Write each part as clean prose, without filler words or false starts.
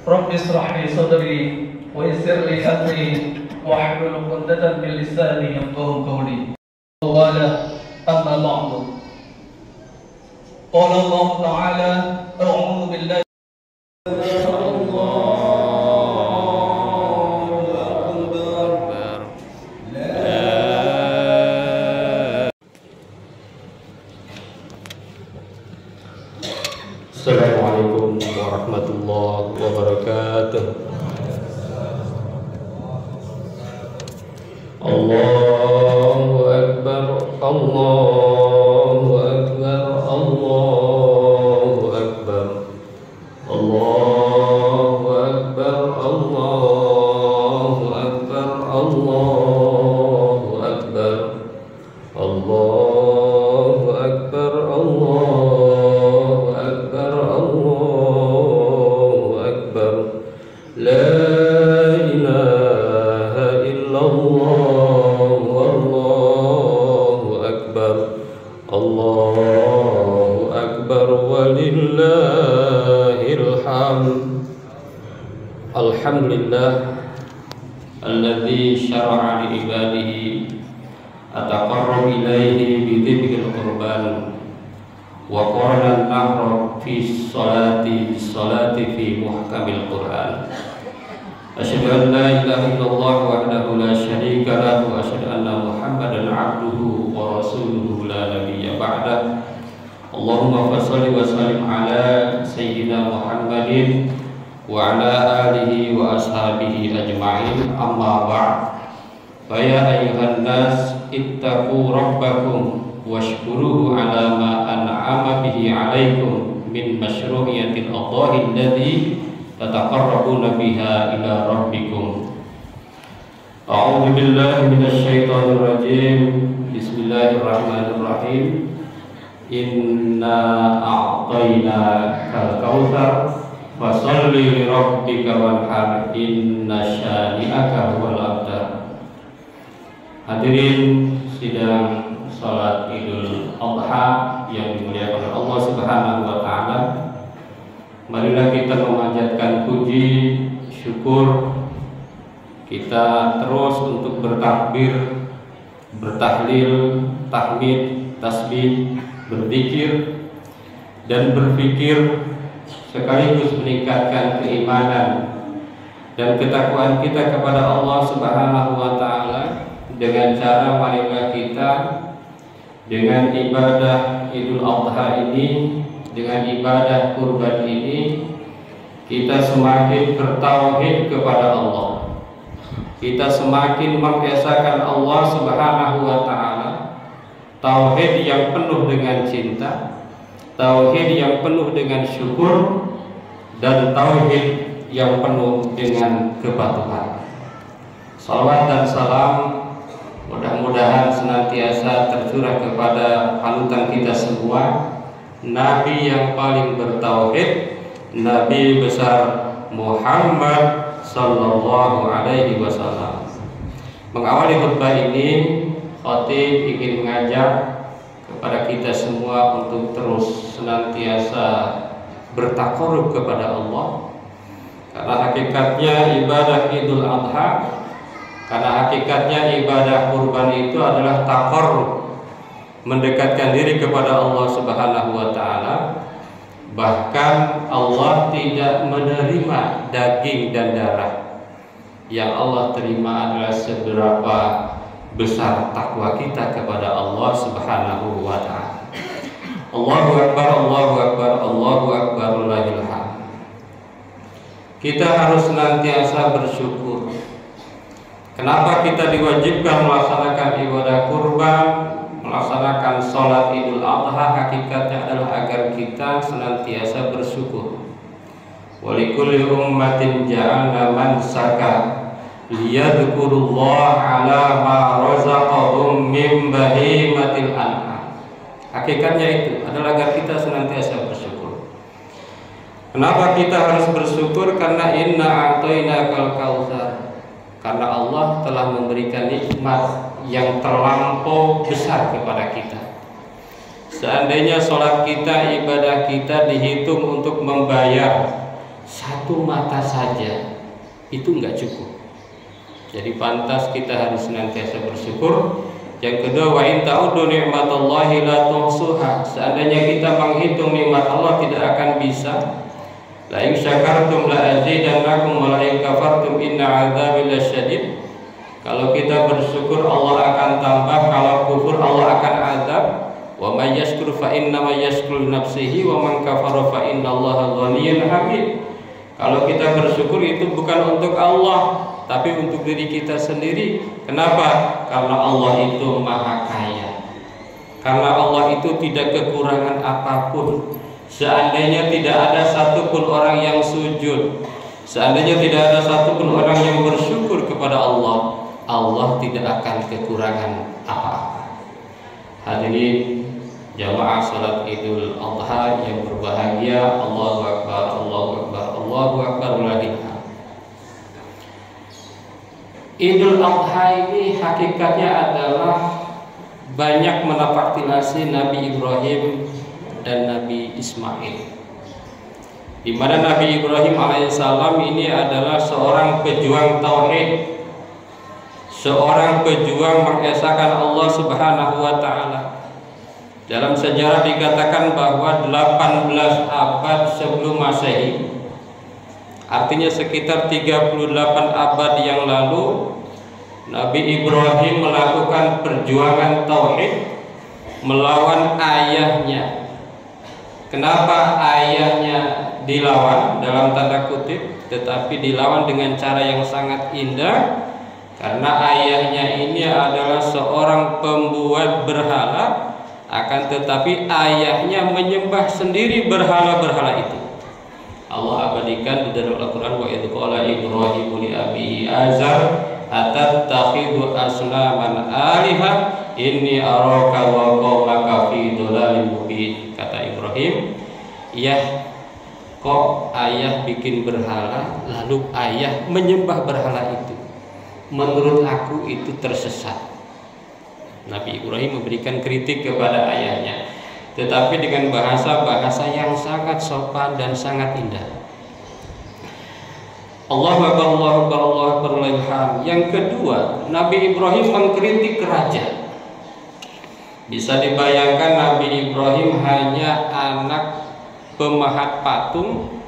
رب اشرح لي صدري ويسر لي أمري واحلل عقدة من لساني يفقهوا قولي. قال أما بعد، قال الله تعالى: أعوذ بالله Assalamualaikum warahmatullahi wabarakatuh. Allahu Akbar, Allahu Akbar, Allahu Akbar, Allahu Akbar, Allahu Akbar, Allahu Akbar, Allahu Akbar, Allahu Akbar, Allahu Akbar, la ilaha illallah, wallahu akbar, Allahu akbar, walillahil hamd. Alhamdulillah alladzi syara'a li ibadihi ataqarrab ilaihi bi dzikri qurban wa qarana an-nahra fi sholati fi muhkamil Qur'an. Asyhadu an la ilaha illallah wahdahu la syarika lahu wa asyhadu anna Muhammadan abduhu wa rasuluhu la nabiyya ba'dah. Allahumma shalli wa sallim ala sayyidina Muhammadin wa ala alihi wa ashabihi ajma'in, amma ba'd. Fa ya ayyuhan nas ittaqu rabbakum washkuruhu ala ma an'ama bihi alaikum min masyru'iyatil adhahi alladhi tataqarrabuna biha ila rabbikum. A'udzu billahi minasy syaithanir rajim. Bismillahirrahmanirrahim. Inna a'tainakal kautsar fasholli li rabbika wanhar inna syani'aka huwal abtar. Hadirin sidang salat Idul Adha yang dimuliakan oleh Allah Subhanahu wa taala. Marilah kita memanjatkan puji syukur kita terus untuk bertakbir, bertahlil, tahmid, tasbih, berzikir dan berpikir, sekaligus meningkatkan keimanan dan ketakwaan kita kepada Allah Subhanahu wa taala dengan cara marilah kita dengan ibadah Idul Adha ini, dengan ibadah kurban ini, kita semakin bertauhid kepada Allah. Kita semakin mengesahkan Allah Subhanahu wa taala. Tauhid yang penuh dengan cinta, tauhid yang penuh dengan syukur, dan tauhid yang penuh dengan kepatuhan. Salawat dan salam mudah-mudahan senantiasa tercurah kepada panutan kita semua, Nabi yang paling bertauhid, Nabi besar Muhammad sallallahu alaihi wasallam. Mengawali khutbah ini, khatib ingin mengajak kepada kita semua untuk terus senantiasa bertakarrub kepada Allah, karena hakikatnya ibadah Idul Adha, karena hakikatnya ibadah kurban itu adalah takarrub, mendekatkan diri kepada Allah Subhanahu wa taala. Bahkan Allah tidak menerima daging dan darah. Yang Allah terima adalah seberapa besar takwa kita kepada Allah Subhanahu wa taala. Allahu akbar, Allahu akbar, Allahu akbar, lahil hamd. Kita harus senantiasa bersyukur. Kenapa kita diwajibkan melaksanakan ibadah kurban, melaksanakan sholat Idul Adha? Hakikatnya adalah agar kita senantiasa bersyukur. Walikulli ummatin ja'alna mansaka liyadhkurullaha ala ma razaqahum min bahimatil an'am. Hakikatnya itu adalah agar kita senantiasa bersyukur. Kenapa kita harus bersyukur? Karena inna a'tainakal kautsar. Karena Allah telah memberikan nikmat yang terlampau besar kepada kita. Seandainya sholat kita, ibadah kita dihitung untuk membayar satu mata saja itu nggak cukup. Jadi pantas kita harus senantiasa bersyukur. Yang kedua, wa in ta'uddu ni'matallahi la tuhsuha. Seandainya kita menghitung nikmat Allah tidak akan bisa. La in syakartum la azidannakum wa la in kafartum inna 'adzabi lasyadid. Kalau kita bersyukur Allah akan tambah, kalau kufur Allah akan azab. Wa may yashkur fa inna ma yashkur nafsihi wa man kafara fa innallaha ghaniyyun hamid. Kalau kita bersyukur itu bukan untuk Allah, tapi untuk diri kita sendiri. Kenapa? Karena Allah itu maha kaya. Karena Allah itu tidak kekurangan apapun. Seandainya tidak ada satupun orang yang sujud, seandainya tidak ada satupun orang yang bersyukur kepada Allah, Allah tidak akan kekurangan apa-apa. Hadirin jamaah salat Idul Adha yang berbahagia, Allahu Akbar, Allahu Akbar, Allahu Akbar, la ilaha. Idul Adha ini hakikatnya adalah banyak menafaktilasi Nabi Ibrahim dan Nabi Ismail. Di mana Nabi Ibrahim alaihissalam ini adalah seorang pejuang tauhid, seorang pejuang mengesahkan Allah Subhanahu wa taala. Dalam sejarah dikatakan bahwa 18 abad sebelum Masehi, artinya sekitar 38 abad yang lalu, Nabi Ibrahim melakukan perjuangan tauhid melawan ayahnya. Kenapa ayahnya dilawan dalam tanda kutip, tetapi dilawan dengan cara yang sangat indah? Karena ayahnya ini adalah seorang pembuat berhala, akan tetapi ayahnya menyembah sendiri berhala-berhala itu. Allah abadikan di dalam Al-Quran, wa idh qala Ibrahimu li abihi azar atattakhidhu asnaman aliha inni araka wa qaumaka fi dhalalin mubin. Kata Ibrahim, ya kok ayah bikin berhala lalu ayah menyembah berhala itu, menurut aku itu tersesat. Nabi Ibrahim memberikan kritik kepada ayahnya, tetapi dengan bahasa yang sangat sopan dan sangat indah. Allahu Akbar, Allahu Akbar, Allahu Akbar, ilham. Yang kedua, Nabi Ibrahim mengkritik raja. Bisa dibayangkan Nabi Ibrahim hanya anak pemahat patung,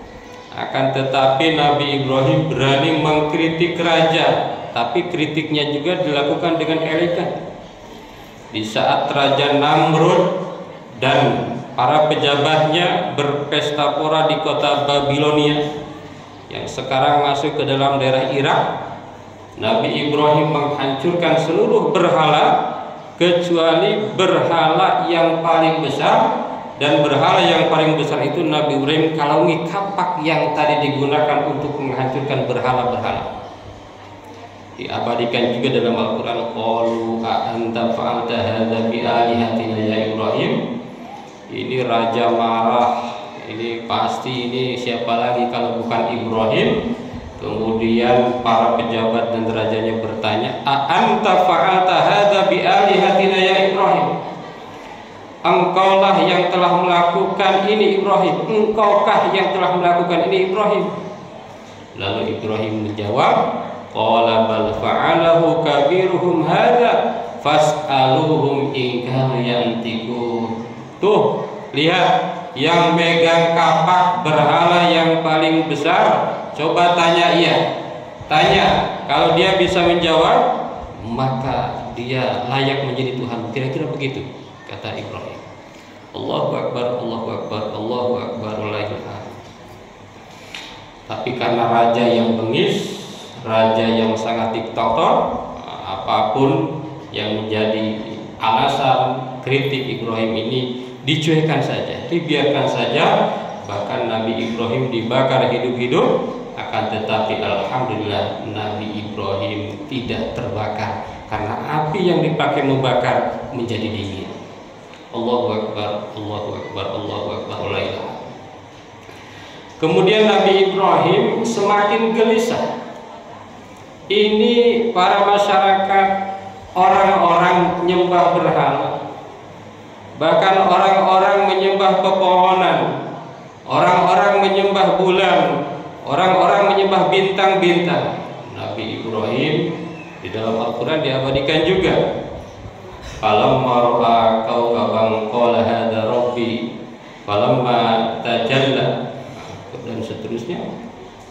akan tetapi Nabi Ibrahim berani mengkritik raja, tapi kritiknya juga dilakukan dengan elegan. Di saat Raja Namrud dan para pejabatnya berpesta pora di kota Babilonia yang sekarang masuk ke dalam daerah Irak, Nabi Ibrahim menghancurkan seluruh berhala kecuali berhala yang paling besar, dan berhala yang paling besar itu Nabi Ibrahim kalungi kapak yang tadi digunakan untuk menghancurkan berhala-berhala. Diabadikan juga dalam Al-Quran, qalu a anta fa'alta hadza bi alihatina ya Ibrahim. Ini raja marah, ini pasti ini siapa lagi kalau bukan Ibrahim. Kemudian para pejabat dan rajanya bertanya, a anta fa'alta hadza bi alihatina ya Ibrahim. Engkaulah yang telah melakukan ini Ibrahim, engkaukah yang telah melakukan ini Ibrahim? Lalu Ibrahim menjawab, qala bal fa'alahu kabiruhum hadza fas'aluhum in kanu yantiqun. Tuh, lihat yang megang kapak berhala yang paling besar, coba tanya ia. Tanya, kalau dia bisa menjawab, maka dia layak menjadi Tuhan. Kira-kira begitu kata Ibrahim. Allahu Akbar, Allahu Akbar, Allahu Akbar, la ilaha. Tapi karena raja yang bengis, raja yang sangat diktator, apapun yang menjadi alasan kritik Ibrahim ini dicuekkan saja, dibiarkan saja. Bahkan Nabi Ibrahim dibakar hidup-hidup, akan tetapi alhamdulillah Nabi Ibrahim tidak terbakar karena api yang dipakai membakar menjadi dingin. Allahu Akbar, Allahu Akbar, Allahu Akbar, la ilaha. Kemudian Nabi Ibrahim semakin gelisah. Ini para masyarakat, orang-orang menyembah berhala, bahkan orang-orang menyembah pepohonan, orang-orang menyembah bulan, bintang-bintang. Nabi Ibrahim di dalam Al-Quran diabadikan juga. Falamma ra'a kawkaban qala hadza rabbi falamma tajalla, dan seterusnya.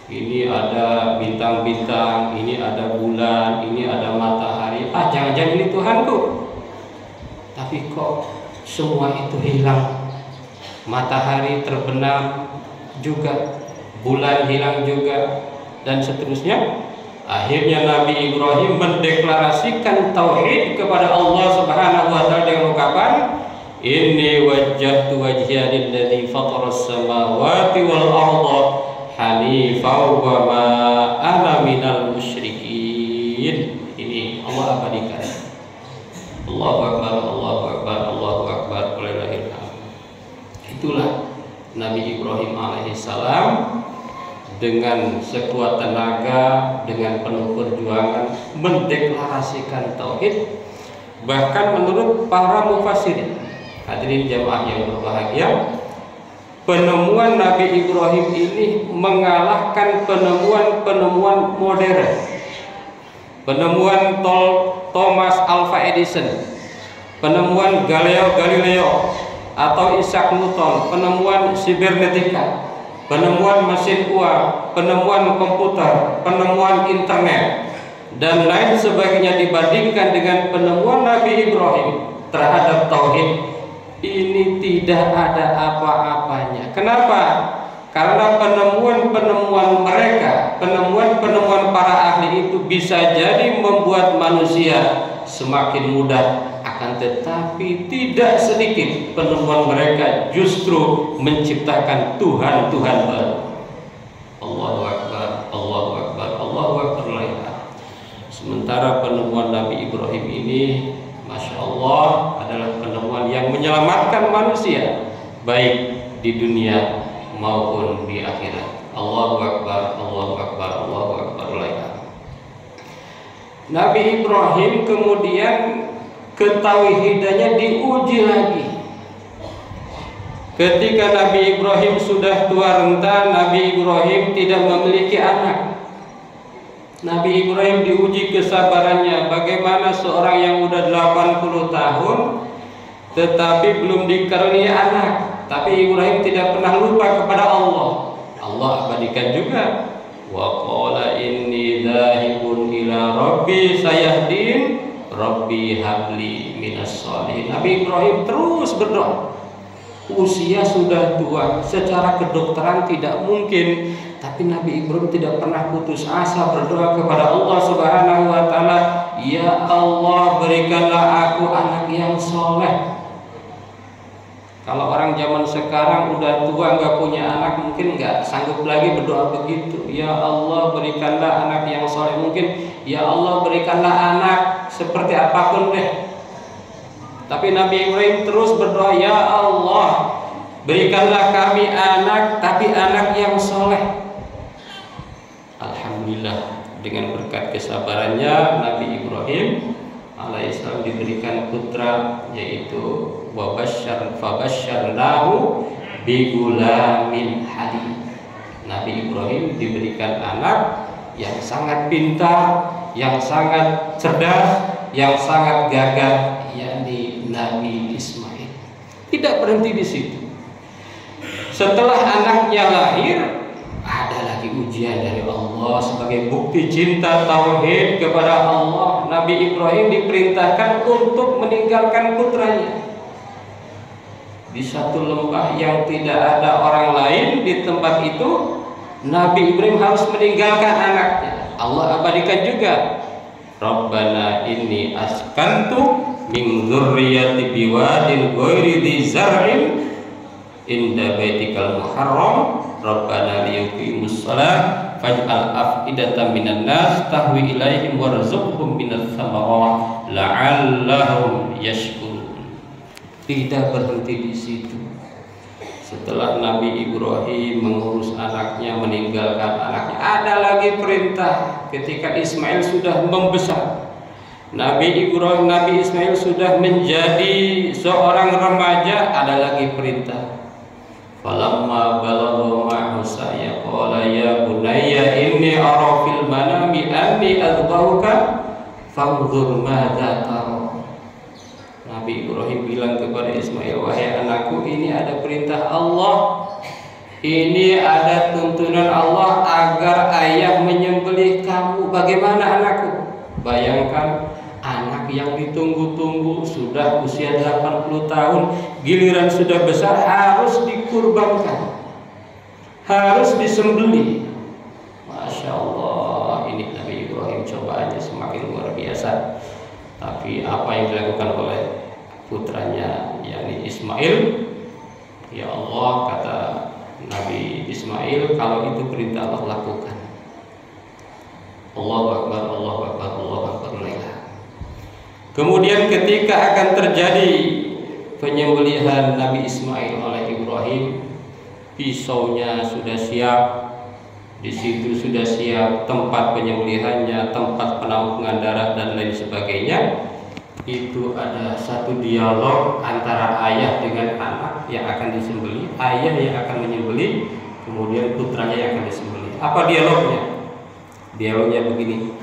Ini ada bintang-bintang, ini ada bulan, ini ada matahari. Jangan-jangan ini Tuhanku. Tapi kok semua itu hilang? Matahari terbenam juga, bulan hilang juga, dan seterusnya. Akhirnya Nabi Ibrahim mendeklarasikan tauhid kepada Allah Subhanahu wa taala dengan ungkapan, inni wajjahtu wajhiya lilladzi fataras samawati wal arda hanifan wa ma ana minal musyrikin. Ini Allah abadikan. Allahu akbar, Allahu akbar, Allahu akbar, walillahil hamd. Itulah Nabi Ibrahim alaihissalam dengan sekuat tenaga, dengan penuh perjuangan mendeklarasikan tauhid. Bahkan menurut para mufassirin, hadirin jamaah yang berbahagia, penemuan Nabi Ibrahim ini mengalahkan penemuan modern. Penemuan Thomas Alva Edison, penemuan Galileo atau Isaac Newton, penemuan sibernetika, penemuan mesin uap, penemuan komputer, penemuan internet, dan lain sebagainya dibandingkan dengan penemuan Nabi Ibrahim terhadap tauhid, ini tidak ada apa-apanya. Kenapa? Karena penemuan-penemuan mereka, penemuan-penemuan para ahli itu bisa jadi membuat manusia semakin mudah, akan tetapi tidak sedikit penemuan mereka justru menciptakan Tuhan-Tuhan baru. Allahu akbar, Allahu akbar, Allahu akbar. Sementara penemuan Nabi Ibrahim ini, Masya Allah, adalah penemuan yang menyelamatkan manusia baik di dunia maupun di akhirat. Allahu akbar, Allahu akbar, Allahu akbar. Nabi Ibrahim kemudian ketauhidannya diuji lagi. Ketika Nabi Ibrahim sudah tua renta, Nabi Ibrahim tidak memiliki anak. Nabi Ibrahim diuji kesabarannya. Bagaimana seorang yang sudah 80 tahun tetapi belum dikaruniai anak. Tapi Ibrahim tidak pernah lupa kepada Allah. Allah abadikan juga. Wa qala inni dzahibun ila rabbi sayahdin rabbi habli minas sholihin. Nabi Ibrahim terus berdoa. Usia sudah tua, secara kedokteran tidak mungkin, tapi Nabi Ibrahim tidak pernah putus asa berdoa kepada Allah Subhanahu wa taala, ya Allah, berikanlah aku anak yang soleh. Kalau orang zaman sekarang udah tua nggak punya anak, mungkin nggak sanggup lagi berdoa begitu. Ya Allah, berikanlah anak yang soleh. Mungkin ya Allah, berikanlah anak seperti apapun deh. Tapi Nabi Ibrahim terus berdoa, ya Allah, berikanlah kami anak, tapi anak yang soleh. Alhamdulillah, dengan berkat kesabarannya Nabi Ibrahim alaihissalam diberikan putra, yaitu fabasyarnahu bigulamin halim. Nabi Ibrahim diberikan anak yang sangat pintar, yang sangat cerdas, yang sangat gagah, yakni Nabi Ismail. Tidak berhenti di situ. Setelah anaknya lahir, ada lagi ujian dari Allah sebagai bukti cinta tauhid kepada Allah. Nabi Ibrahim diperintahkan untuk meninggalkan putranya di satu lembah yang tidak ada orang lain. Di tempat itu Nabi Ibrahim harus meninggalkan anaknya. Allah abadikan juga, Rabbana inni askantu min dzurriyyati biwadin ghairi dzi zar'in inda baitikal muharram Rabbana liyuqimus shalah faj'al af'idatan minan nas tahwi ilaihim warzuqhum minats thamarah la'allahum yashkurun. Tidak berhenti di situ. Setelah Nabi Ibrahim mengurus anaknya, meninggalkan anaknya, ada lagi perintah. Ketika Ismail sudah membesar, Nabi Ismail sudah menjadi seorang remaja, ada lagi perintah. Falamma balagha ma'ahu sa'ya qala ya bunayya inni ara fil manami anni adbahuka fanzur madza tara. Nabi Ibrahim bilang kepada Ismail, wahai anakku, ini ada perintah Allah, ini ada tuntunan Allah agar ayah menyembelih kamu. Bagaimana anakku? Bayangkan anak yang ditunggu-tunggu sudah usia 80 tahun, giliran sudah besar harus dikurbankan, harus disembelih. Masya Allah, ini Nabi Ibrahim cobaannya semakin luar biasa. Tapi apa yang dilakukan oleh putranya yakni Ismail, ya Allah, kata Nabi Ismail, kalau itu perintah Allah lakukan. Allahu Akbar, Allahu Akbar, Allahu Akbar. Kemudian ketika akan terjadi penyembelihan Nabi Ismail oleh Ibrahim, pisaunya sudah siap, di situ sudah siap tempat penyembelihannya, tempat penampungan darah dan lain sebagainya. Itu ada satu dialog antara ayah dengan anak yang akan disembelih, ayah yang akan menyembelih, kemudian putranya yang akan disembelih. Apa dialognya? Dialognya begini,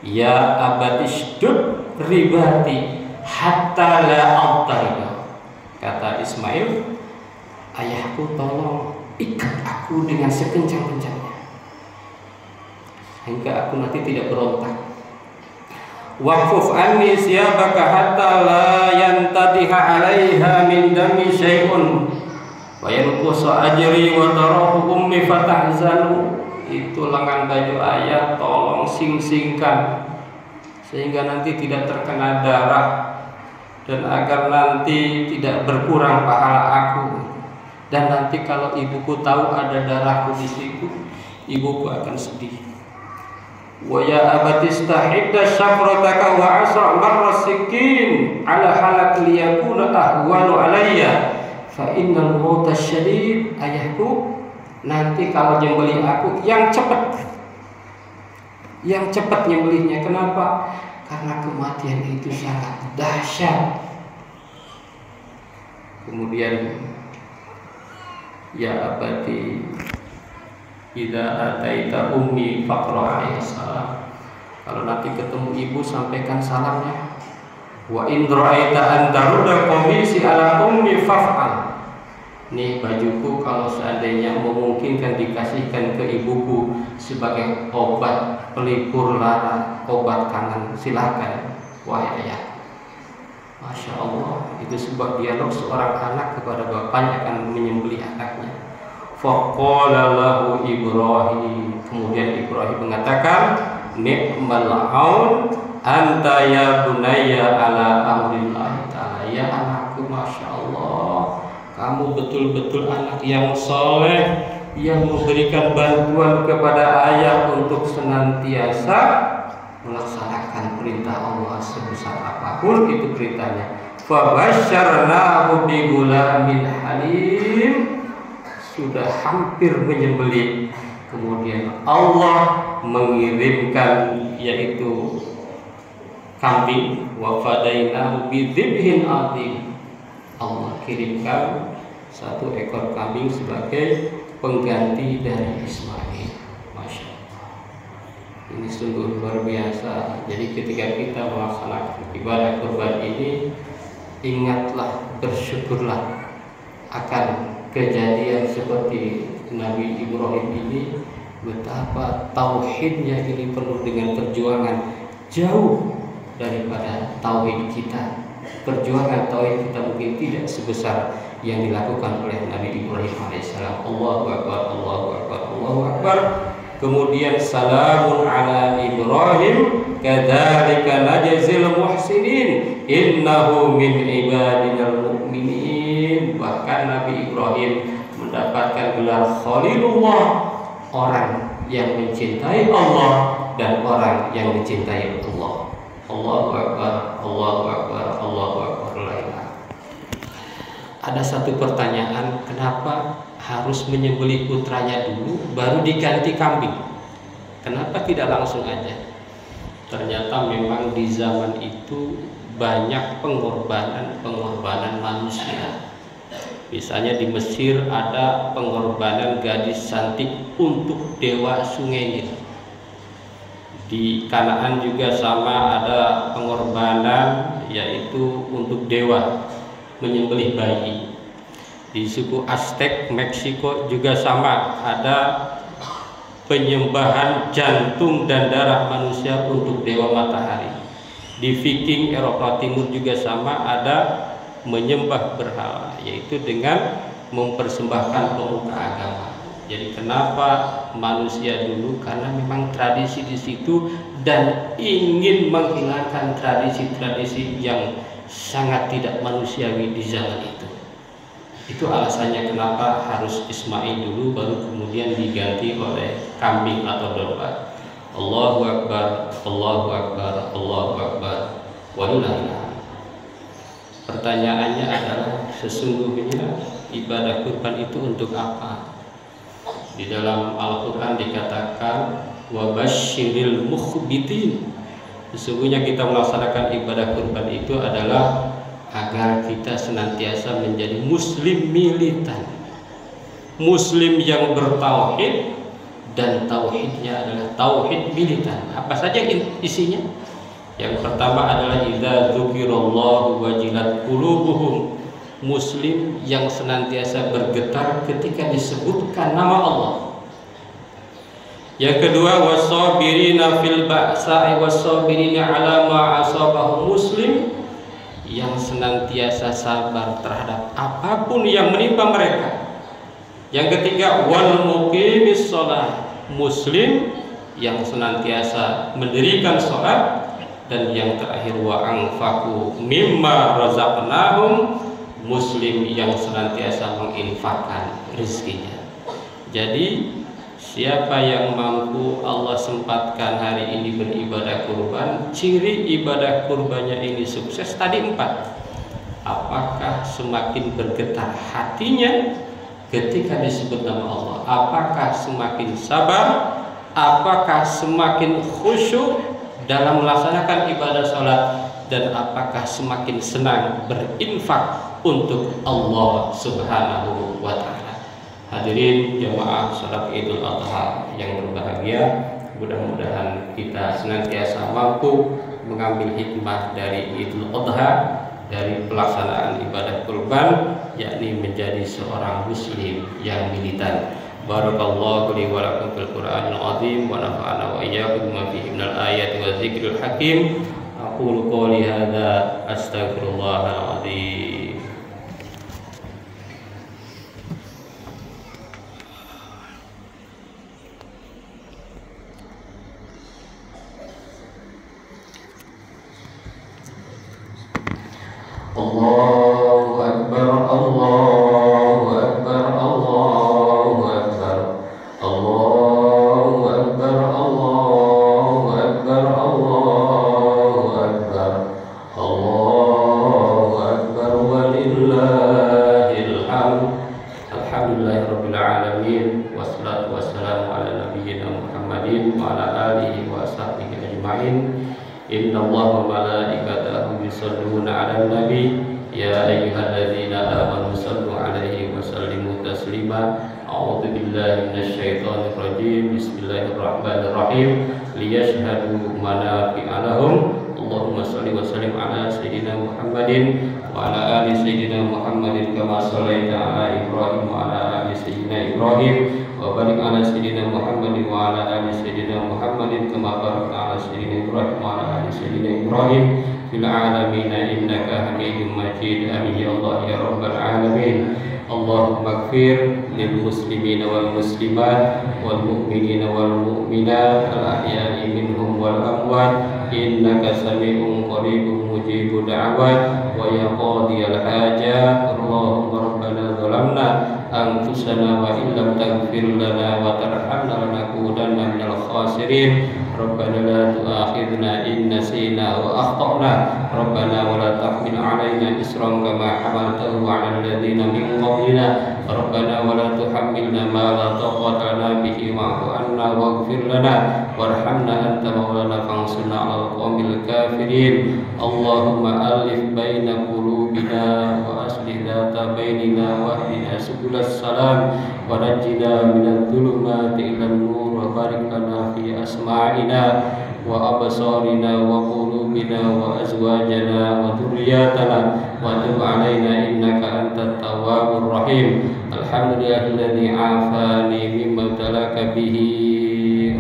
ya abatishdud ribati hatta la altariba. Kata Ismail, ayahku tolong ikat aku dengan sekencang-kencangnya hingga aku nanti tidak berontak. Waqfuf anni siyabaka hatta la yantadiha alaiha min dami syai'un wa yanqusu ajri wa tarahu ummi fatahzanu. Itu lengan baju ayah tolong sing-singkan sehingga nanti tidak terkena darah dan agar nanti tidak berkurang pahala aku. Dan nanti kalau ibuku tahu ada darahku di situ, ibuku akan sedih. Wa ya abati istahidda syafrataka wa asra marra sikin ala halak liyakuna ahwanu alayya fa innal mauta syadid. Ayahku, nanti kalau nyembelih aku yang cepat nyembelihnya. Kenapa? Karena kematian itu sangat dahsyat. Kemudian ya abadi idza ataita ummi faqra alaihi salam. Kalau nanti ketemu ibu sampaikan salamnya. Wa in ra'aita an tarudda qamisi ala ummi faf'al. Nih bajuku kalau seandainya memungkinkan dikasihkan ke ibuku sebagai obat pelipur lara, obat kangen, silakan wahai ayah. Masya Allah, itu sebuah dialog seorang anak kepada bapaknya akan menyembelih anaknya. Faqala lahu Ibrahim, kemudian Ibrahim mengatakan, ni'mal aun anta ya bunayya ala amrillah ta'ala. Ya anakku, Masya Allah, kamu betul-betul anak yang soleh, yang memberikan bantuan kepada ayah untuk senantiasa melaksanakan perintah Allah sebesar apapun itu perintahnya. Fabasyarnahu bi gulamin halim. Sudah hampir menyembelih, kemudian Allah mengirimkan yaitu kambing. Wa fadainahu bi dzibhin adzim. Allah kirimkan satu ekor kambing sebagai pengganti dari Ismail. Masya Allah, ini sungguh luar biasa. Jadi ketika kita melaksanakan ibadah kurban ini, ingatlah, bersyukurlah akan kejadian seperti Nabi Ibrahim ini. Betapa tauhidnya ini penuh dengan perjuangan, jauh daripada tauhid kita. Perjuangan tauhid kita mungkin tidak sebesar yang dilakukan oleh Nabi Ibrahim alaihissalam. Allahu Akbar, Allahu Akbar, Allahu Akbar. Kemudian salamun ala Ibrahim kadzalika najzil muhsinin innahu min ibadinal mu'minin. Bahkan Nabi Ibrahim mendapatkan gelar Khalilullah, orang yang mencintai Allah dan orang yang dicintai Allah. Allahu Akbar, Allahu Akbar, Allahu Akbar. Ada satu pertanyaan, kenapa harus menyembelih putranya dulu baru diganti kambing? Kenapa tidak langsung aja? Ternyata memang di zaman itu banyak pengorbanan manusia. Misalnya di Mesir ada pengorbanan gadis cantik untuk dewa sungai Nil. Di Kanaan juga sama, ada pengorbanan yaitu untuk dewa, menyembelih bayi. Di suku Aztec Meksiko juga sama, ada penyembahan jantung dan darah manusia untuk dewa matahari. Di Viking Eropa Timur juga sama, ada menyembah berhala, yaitu dengan mempersembahkan pemuka agama. Jadi kenapa manusia dulu? Karena memang tradisi di situ dan ingin menghilangkan tradisi-tradisi yang sangat tidak manusiawi di zaman itu. Itu alasannya kenapa harus Ismail dulu, baru kemudian diganti oleh kambing atau domba. Allahu Akbar, Allahu Akbar, Allahu Akbar, walillahil hamd. Pertanyaannya adalah, sesungguhnya ibadah kurban itu untuk apa? Di dalam Al-Quran dikatakan wabasyiril mukhbitin. Sesungguhnya kita melaksanakan ibadah kurban itu adalah agar kita senantiasa menjadi muslim militan, muslim yang bertauhid, dan tauhidnya adalah tauhid militan. Apa saja isinya? Yang pertama adalah idza dzukirallahu wajilat qulubuhum, muslim yang senantiasa bergetar ketika disebutkan nama Allah. Yang kedua, wasabirina fil ba'sa'i wasabirina 'ala ma asabahum, muslim yang senantiasa sabar terhadap apapun yang menimpa mereka. Yang ketiga, wal muqimis shalah, muslim yang senantiasa mendirikan salat. Dan yang terakhir, wa anfaqu mimma razaqnahum, muslim yang senantiasa menginfakkan rezekinya. Jadi siapa yang mampu Allah sempatkan hari ini beribadah kurban, ciri ibadah kurbannya ini sukses tadi 4. Apakah semakin bergetar hatinya ketika disebut nama Allah? Apakah semakin sabar? Apakah semakin khusyuk dalam melaksanakan ibadah sholat? Dan apakah semakin senang berinfak untuk Allah Subhanahu wa ta'ala? Hadirin jamaah sholat Idul Adha yang berbahagia, mudah-mudahan kita senantiasa mampu mengambil hikmah dari Idul Adha, dari pelaksanaan ibadah kurban, yakni menjadi seorang muslim yang militan. Barakallahu li wa lakum fil Qur'anil azim wa nafa'ana wa iyyakum bima fihi minal ayati wa dzikril hakim. Aqulu qouli hadza astaghfirullahal azim. Allahu akbar, Allahu akbar, Allahu akbar, Allahu akbar, Allahu akbar, Allahu akbar, Allahu akbar, walillahil hamd. Alhamdulillahirabbil alamin, wassalatu wassalamu ala nabiyyina Muhammadin wa ala alihi wa sahbihi ajma'in. Inna Allaha wa malaikatahu yusholluna 'alan nabi ya ayyuhalladzina amanu shallu 'alaihi wa sallimu taslima. A'udzu billahi minasyaitonir rajim. Bismillahirrahmanirrahim. Liyashhadu manafi'a lahum. Allahumma shalli wa sallim 'ala sayyidina Muhammadin wa ala ali sayyidina Muhammadin kama shallaita 'ala Ibrahim wa ala ali sayyidina Ibrahim wa barik 'ala sayyidina Muhammadin wa ala ali sayyidina Muhammadin kama barakta 'ala sayyidina Ibrahim wa ala ali sayyidina Ibrahim fil 'alamin innaka Hamidum Majid. Amin ya Allah ya rabbal alamin. Allahumma ighfir lil muslimina wal muslimat wal mu'minina wal mu'minat al ahya'i minhum wal amwat innaka sami'un qaribun mujibud da'awat wa ya qadiyal hajat. Allahumma rabbana zalamna anfusana wa illam taghfir lana wa tarhamna lanakunanna minal khasirin. Rabbana la tu'akhidna in nasina wa akhtana. Rabbana wa la tahmil 'alaina isran kama hamaltahu 'alal ladzina min qablina. Rabbana wa la tuhammilna ma la taqata lana bihi wa'fu 'anna waghfir lana warhamna anta maulana fansurna 'alal qaumil kafirin. Allahumma alif baina qulubi قلوبنا وأصلح ذات بيننا واهدنا سبل السلام ونجنا من الظلمات إلى النور وبارك لنا في أسماعنا وأبصارنا وقلوبنا وأزواجنا وذرياتنا وتب علينا إنك أنت التواب الرحيم. الحمد لله الذي عافاني مما ابتلاك به.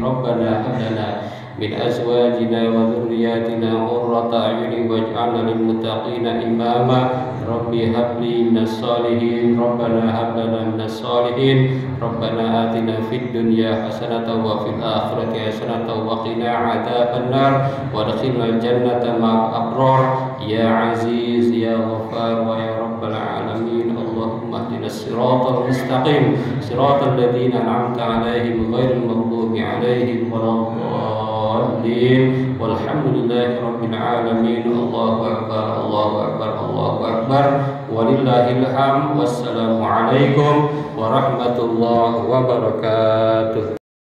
ربنا هب لنا من أزواجنا وذرياتنا قرة أعين واجعلنا للمتقين إماما. ربي هب لي من الصالحين. ربنا هب لنا من الصالحين. ربنا آتنا في الدنيا حسنة وفي الآخرة حسنة وقنا عذاب النار وادخلنا الجنة مع الأبرار يا عزيز يا غفار ويا رب العالمين. اللهم اهدنا الصراط المستقيم صراط الذين أنعمت عليهم غير المغضوب عليهم ولا الضالين والحمد لله رب العالمين. الله أكبر الله أكبر الله أكبر ولله الحمد. والسلام عليكم ورحمة الله وبركاته.